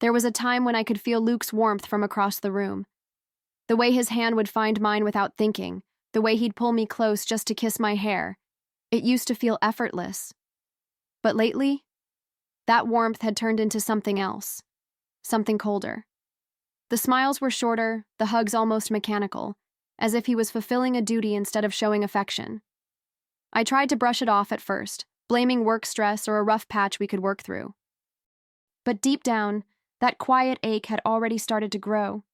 There was a time when I could feel Luke's warmth from across the room. The way his hand would find mine without thinking, the way he'd pull me close just to kiss my hair. It used to feel effortless. But lately, that warmth had turned into something else, something colder. The smiles were shorter, the hugs almost mechanical, as if he was fulfilling a duty instead of showing affection. I tried to brush it off at first, blaming work stress or a rough patch we could work through. But deep down, that quiet ache had already started to grow.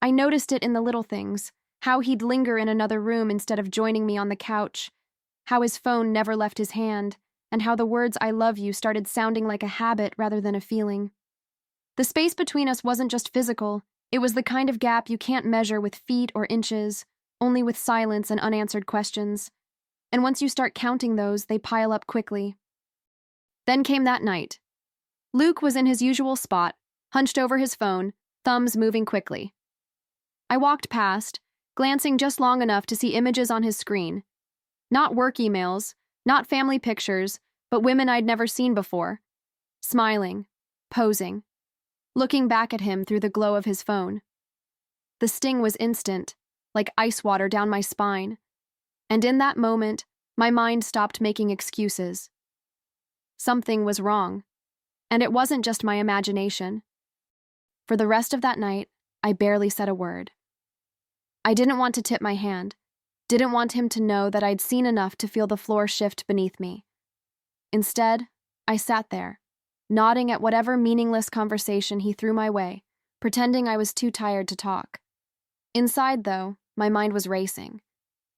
I noticed it in the little things, how he'd linger in another room instead of joining me on the couch, how his phone never left his hand, and how the words "I love you" started sounding like a habit rather than a feeling. The space between us wasn't just physical, it was the kind of gap you can't measure with feet or inches, only with silence and unanswered questions. And once you start counting those, they pile up quickly. Then came that night. Luke was in his usual spot, hunched over his phone, thumbs moving quickly. I walked past, glancing just long enough to see images on his screen. Not work emails, not family pictures, but women I'd never seen before. Smiling, posing, looking back at him through the glow of his phone. The sting was instant, like ice water down my spine. And in that moment, my mind stopped making excuses. Something was wrong, and it wasn't just my imagination. For the rest of that night, I barely said a word. I didn't want to tip my hand, didn't want him to know that I'd seen enough to feel the floor shift beneath me. Instead, I sat there, nodding at whatever meaningless conversation he threw my way, pretending I was too tired to talk. Inside, though, my mind was racing.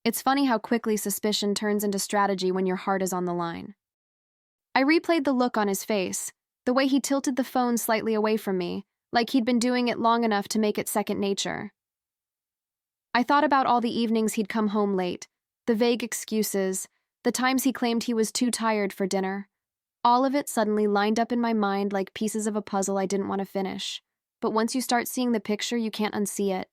It's funny how quickly suspicion turns into strategy when your heart is on the line. I replayed the look on his face, the way he tilted the phone slightly away from me, like he'd been doing it long enough to make it second nature. I thought about all the evenings he'd come home late, the vague excuses, the times he claimed he was too tired for dinner. All of it suddenly lined up in my mind like pieces of a puzzle I didn't want to finish. But once you start seeing the picture, you can't unsee it.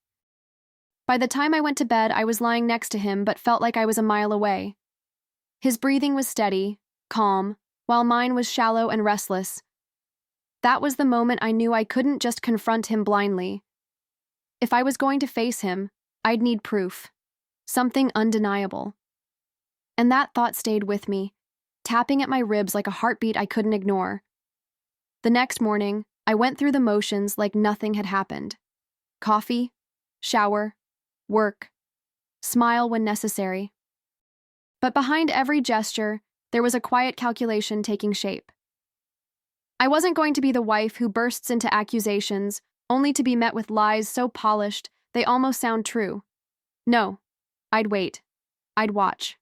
By the time I went to bed, I was lying next to him but felt like I was a mile away. His breathing was steady, calm, while mine was shallow and restless. That was the moment I knew I couldn't just confront him blindly. If I was going to face him, I'd need proof. Something undeniable. And that thought stayed with me, tapping at my ribs like a heartbeat I couldn't ignore. The next morning, I went through the motions like nothing had happened. Coffee, shower, work, smile when necessary. But behind every gesture, there was a quiet calculation taking shape. I wasn't going to be the wife who bursts into accusations, only to be met with lies so polished they almost sound true. No, I'd wait. I'd watch.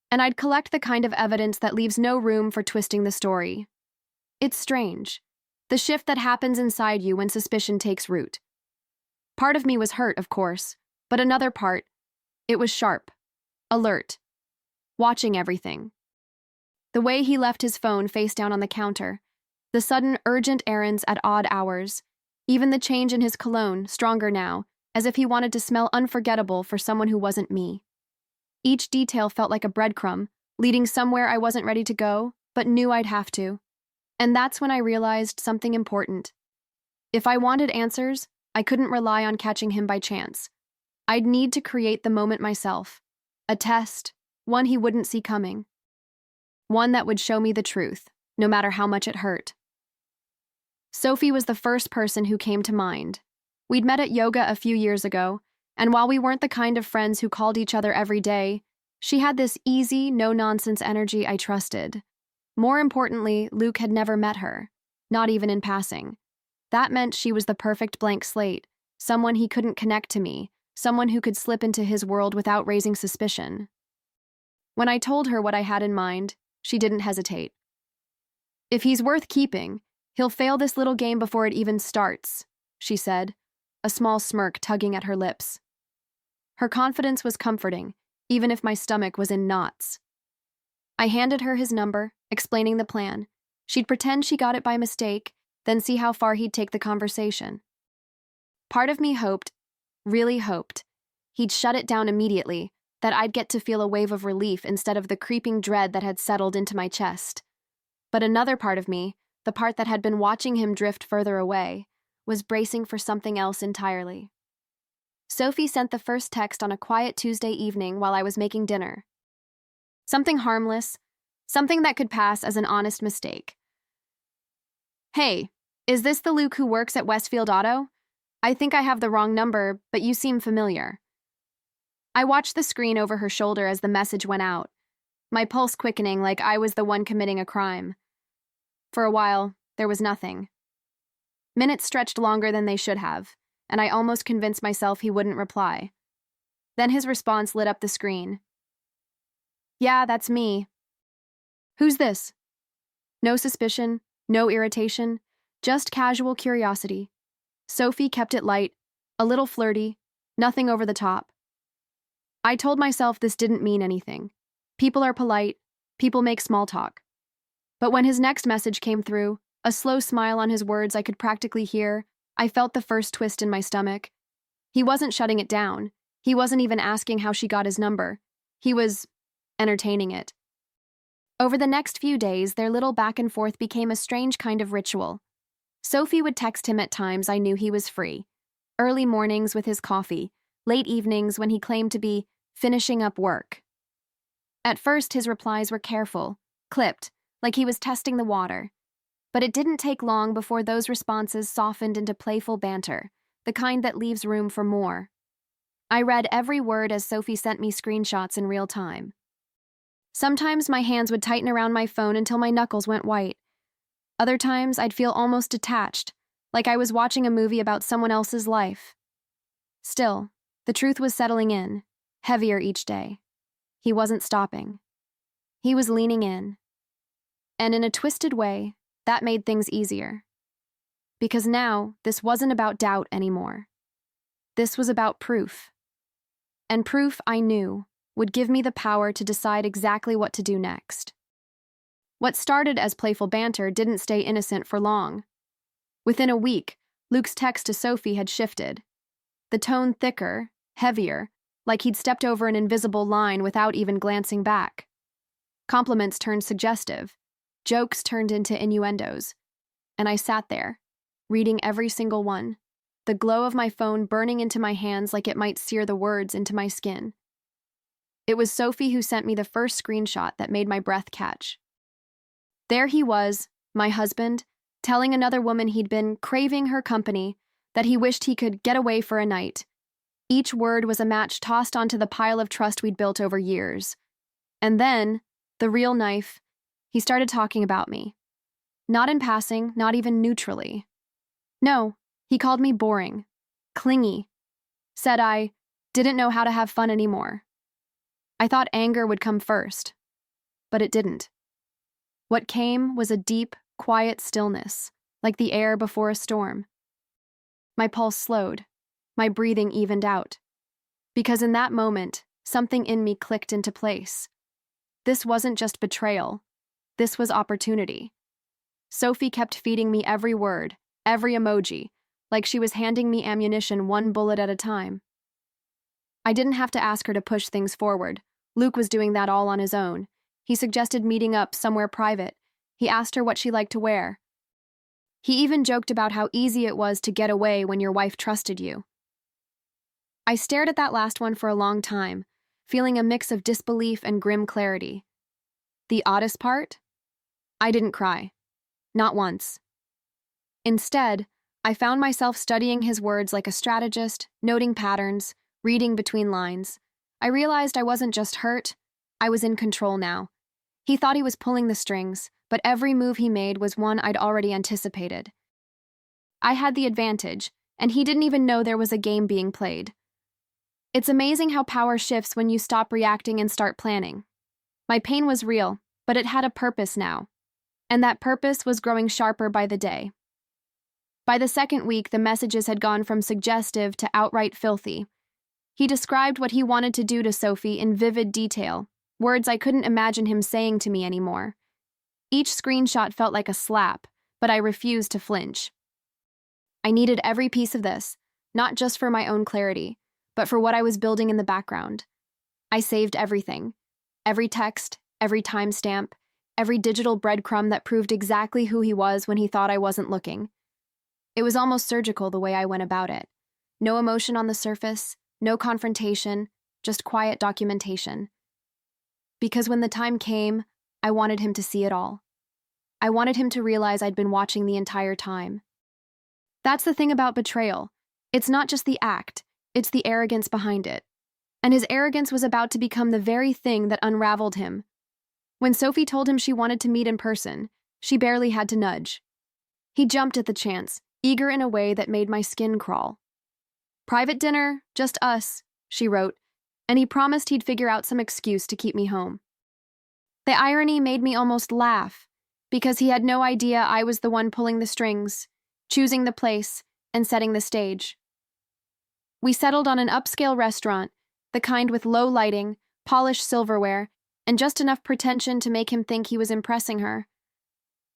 And I'd collect the kind of evidence that leaves no room for twisting the story. It's strange, the shift that happens inside you when suspicion takes root. Part of me was hurt, of course, but another part, it was sharp, alert, watching everything. The way he left his phone face down on the counter, the sudden urgent errands at odd hours, even the change in his cologne, stronger now, as if he wanted to smell unforgettable for someone who wasn't me. Each detail felt like a breadcrumb, leading somewhere I wasn't ready to go, but knew I'd have to. And that's when I realized something important. If I wanted answers, I couldn't rely on catching him by chance. I'd need to create the moment myself. A test, one he wouldn't see coming. One that would show me the truth, no matter how much it hurt. Sophie was the first person who came to mind. We'd met at yoga a few years ago, and while we weren't the kind of friends who called each other every day, she had this easy, no-nonsense energy I trusted. More importantly, Luke had never met her, not even in passing. That meant she was the perfect blank slate, someone he couldn't connect to me, someone who could slip into his world without raising suspicion. When I told her what I had in mind, she didn't hesitate. "If he's worth keeping, he'll fail this little game before it even starts," she said, a small smirk tugging at her lips. Her confidence was comforting, even if my stomach was in knots. I handed her his number, explaining the plan. She'd pretend she got it by mistake, then see how far he'd take the conversation. Part of me hoped, really hoped, he'd shut it down immediately, that I'd get to feel a wave of relief instead of the creeping dread that had settled into my chest. But another part of me, the part that had been watching him drift further away, was bracing for something else entirely. Sophie sent the first text on a quiet Tuesday evening while I was making dinner. Something harmless, something that could pass as an honest mistake. "Hey, is this the Luke who works at Westfield Auto? I think I have the wrong number, but you seem familiar." I watched the screen over her shoulder as the message went out, my pulse quickening like I was the one committing a crime. For a while, there was nothing. Minutes stretched longer than they should have, and I almost convinced myself he wouldn't reply. Then his response lit up the screen. "Yeah, that's me." "Who's this?" No suspicion, no irritation, just casual curiosity. Sophie kept it light, a little flirty, nothing over the top. I told myself this didn't mean anything. People are polite, people make small talk. But when his next message came through, a slow smile on his words I could practically hear, I felt the first twist in my stomach. He wasn't shutting it down. He wasn't even asking how she got his number. He was entertaining it. Over the next few days, their little back and forth became a strange kind of ritual. Sophie would text him at times I knew he was free. Early mornings with his coffee, late evenings when he claimed to be finishing up work. At first, his replies were careful, clipped, like he was testing the water. But it didn't take long before those responses softened into playful banter, the kind that leaves room for more. I read every word as Sophie sent me screenshots in real time. Sometimes my hands would tighten around my phone until my knuckles went white. Other times, I'd feel almost detached, like I was watching a movie about someone else's life. Still, the truth was settling in, heavier each day. He wasn't stopping. He was leaning in. And in a twisted way, that made things easier. Because now, this wasn't about doubt anymore. This was about proof. And proof, I knew, would give me the power to decide exactly what to do next. What started as playful banter didn't stay innocent for long. Within a week, Luke's text to Sophie had shifted. The tone thicker, heavier, like he'd stepped over an invisible line without even glancing back. Compliments turned suggestive. Jokes turned into innuendos. And I sat there, reading every single one, the glow of my phone burning into my hands like it might sear the words into my skin. It was Sophie who sent me the first screenshot that made my breath catch. There he was, my husband, telling another woman he'd been craving her company, that he wished he could get away for a night. Each word was a match tossed onto the pile of trust we'd built over years. And then, the real knife, he started talking about me. Not in passing, not even neutrally. No, he called me boring, clingy, said I didn't know how to have fun anymore. I thought anger would come first, but it didn't. What came was a deep, quiet stillness, like the air before a storm. My pulse slowed, my breathing evened out, because in that moment, something in me clicked into place. This wasn't just betrayal, this was opportunity. Sophie kept feeding me every word, every emoji, like she was handing me ammunition one bullet at a time. I didn't have to ask her to push things forward. Luke was doing that all on his own. He suggested meeting up somewhere private. He asked her what she liked to wear. He even joked about how easy it was to get away when your wife trusted you. I stared at that last one for a long time, feeling a mix of disbelief and grim clarity. The oddest part? I didn't cry. Not once. Instead, I found myself studying his words like a strategist, noting patterns, reading between lines. I realized I wasn't just hurt, I was in control now. He thought he was pulling the strings, but every move he made was one I'd already anticipated. I had the advantage, and he didn't even know there was a game being played. It's amazing how power shifts when you stop reacting and start planning. My pain was real, but it had a purpose now. And that purpose was growing sharper by the day. By the second week, the messages had gone from suggestive to outright filthy. He described what he wanted to do to Sophie in vivid detail, words I couldn't imagine him saying to me anymore. Each screenshot felt like a slap, but I refused to flinch. I needed every piece of this, not just for my own clarity, but for what I was building in the background. I saved everything. Every text, every timestamp, every digital breadcrumb that proved exactly who he was when he thought I wasn't looking. It was almost surgical the way I went about it. No emotion on the surface, no confrontation, just quiet documentation. Because when the time came, I wanted him to see it all. I wanted him to realize I'd been watching the entire time. That's the thing about betrayal. It's not just the act, it's the arrogance behind it. And his arrogance was about to become the very thing that unraveled him. When Sophie told him she wanted to meet in person, she barely had to nudge. He jumped at the chance, eager in a way that made my skin crawl. "Private dinner, just us," she wrote, and he promised he'd figure out some excuse to keep me home. The irony made me almost laugh, because he had no idea I was the one pulling the strings, choosing the place, and setting the stage. We settled on an upscale restaurant, the kind with low lighting, polished silverware, and just enough pretension to make him think he was impressing her.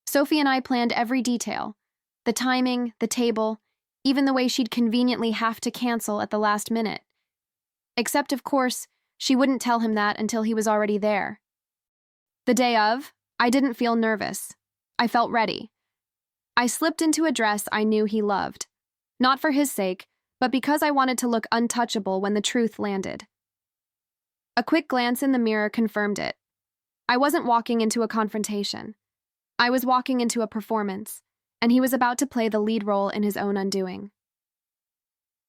Sophie and I planned every detail, the timing, the table, even the way she'd conveniently have to cancel at the last minute. Except, of course, she wouldn't tell him that until he was already there. The day of, I didn't feel nervous. I felt ready. I slipped into a dress I knew he loved. Not for his sake, but because I wanted to look untouchable when the truth landed. A quick glance in the mirror confirmed it. I wasn't walking into a confrontation. I was walking into a performance, and he was about to play the lead role in his own undoing.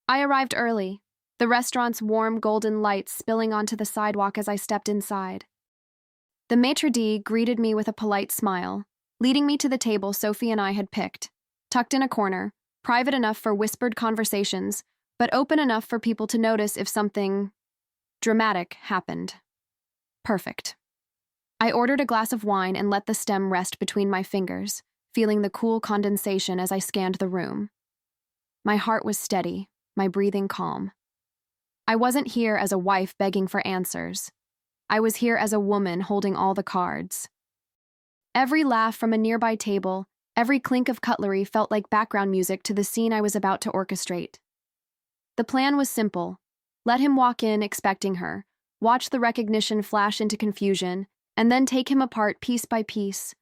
I arrived early, the restaurant's warm golden lights spilling onto the sidewalk as I stepped inside. The maitre d' greeted me with a polite smile, leading me to the table Sophie and I had picked, tucked in a corner, private enough for whispered conversations, but open enough for people to notice if something dramatic happened. Perfect. I ordered a glass of wine and let the stem rest between my fingers, feeling the cool condensation as I scanned the room. My heart was steady, my breathing calm. I wasn't here as a wife begging for answers. I was here as a woman holding all the cards. Every laugh from a nearby table, every clink of cutlery felt like background music to the scene I was about to orchestrate. The plan was simple. Let him walk in expecting her, watch the recognition flash into confusion, and then take him apart piece by piece,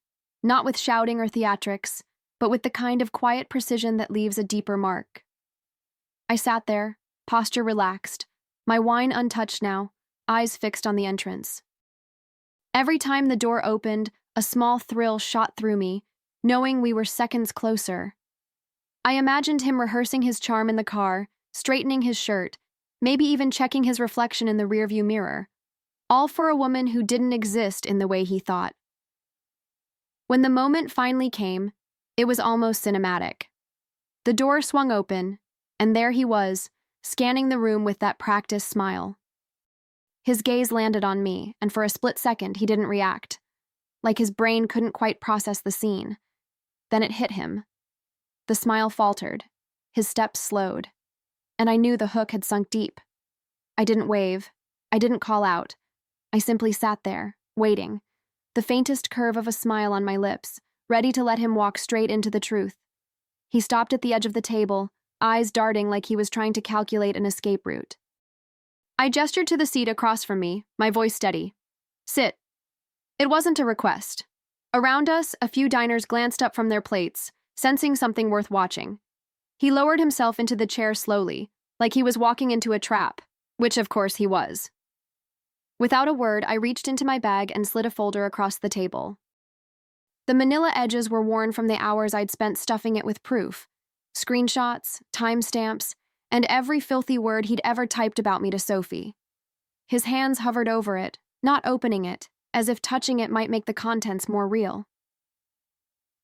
not with shouting or theatrics, but with the kind of quiet precision that leaves a deeper mark. I sat there, posture relaxed, my wine untouched now, eyes fixed on the entrance. Every time the door opened, a small thrill shot through me, knowing we were seconds closer. I imagined him rehearsing his charm in the car, straightening his shirt, maybe even checking his reflection in the rearview mirror, all for a woman who didn't exist in the way he thought. When the moment finally came, it was almost cinematic. The door swung open, and there he was, scanning the room with that practiced smile. His gaze landed on me, and for a split second he didn't react, like his brain couldn't quite process the scene. Then it hit him. The smile faltered, his steps slowed, and I knew the hook had sunk deep. I didn't wave, I didn't call out. I simply sat there, waiting, the faintest curve of a smile on my lips, ready to let him walk straight into the truth. He stopped at the edge of the table, eyes darting like he was trying to calculate an escape route. I gestured to the seat across from me, my voice steady. "Sit." It wasn't a request. Around us, a few diners glanced up from their plates, sensing something worth watching. He lowered himself into the chair slowly, like he was walking into a trap, which of course he was. Without a word, I reached into my bag and slid a folder across the table. The manila edges were worn from the hours I'd spent stuffing it with proof, screenshots, timestamps, and every filthy word he'd ever typed about me to Sophie. His hands hovered over it, not opening it, as if touching it might make the contents more real.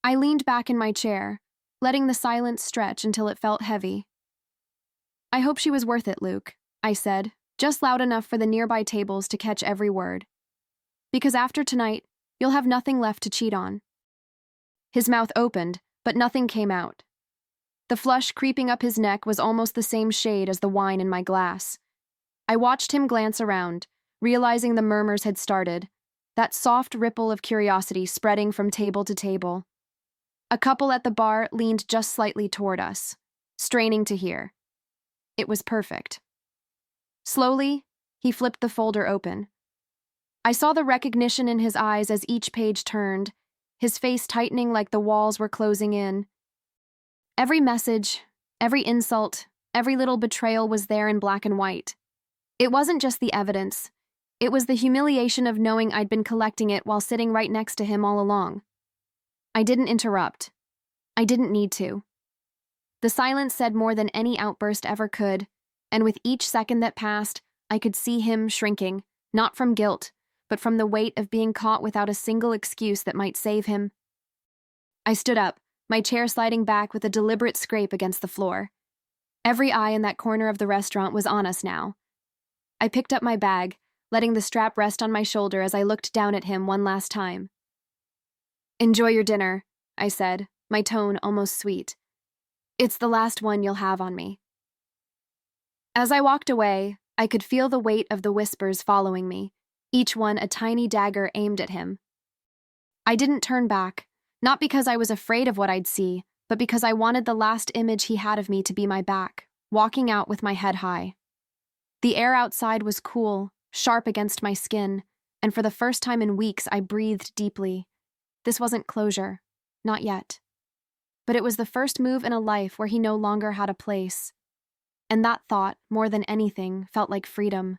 I leaned back in my chair, letting the silence stretch until it felt heavy. "I hope she was worth it, Luke," I said, just loud enough for the nearby tables to catch every word. "Because after tonight, you'll have nothing left to cheat on." His mouth opened, but nothing came out. The flush creeping up his neck was almost the same shade as the wine in my glass. I watched him glance around, realizing the murmurs had started, that soft ripple of curiosity spreading from table to table. A couple at the bar leaned just slightly toward us, straining to hear. It was perfect. Slowly, he flipped the folder open. I saw the recognition in his eyes as each page turned, his face tightening like the walls were closing in. Every message, every insult, every little betrayal was there in black and white. It wasn't just the evidence. It was the humiliation of knowing I'd been collecting it while sitting right next to him all along. I didn't interrupt. I didn't need to. The silence said more than any outburst ever could, and with each second that passed, I could see him shrinking, not from guilt, but from the weight of being caught without a single excuse that might save him. I stood up, my chair sliding back with a deliberate scrape against the floor. Every eye in that corner of the restaurant was on us now. I picked up my bag, letting the strap rest on my shoulder as I looked down at him one last time. "Enjoy your dinner," I said, my tone almost sweet. "It's the last one you'll have on me." As I walked away, I could feel the weight of the whispers following me, each one a tiny dagger aimed at him. I didn't turn back, not because I was afraid of what I'd see, but because I wanted the last image he had of me to be my back, walking out with my head high. The air outside was cool, sharp against my skin, and for the first time in weeks I breathed deeply. This wasn't closure, not yet. But it was the first move in a life where he no longer had a place. And that thought, more than anything, felt like freedom.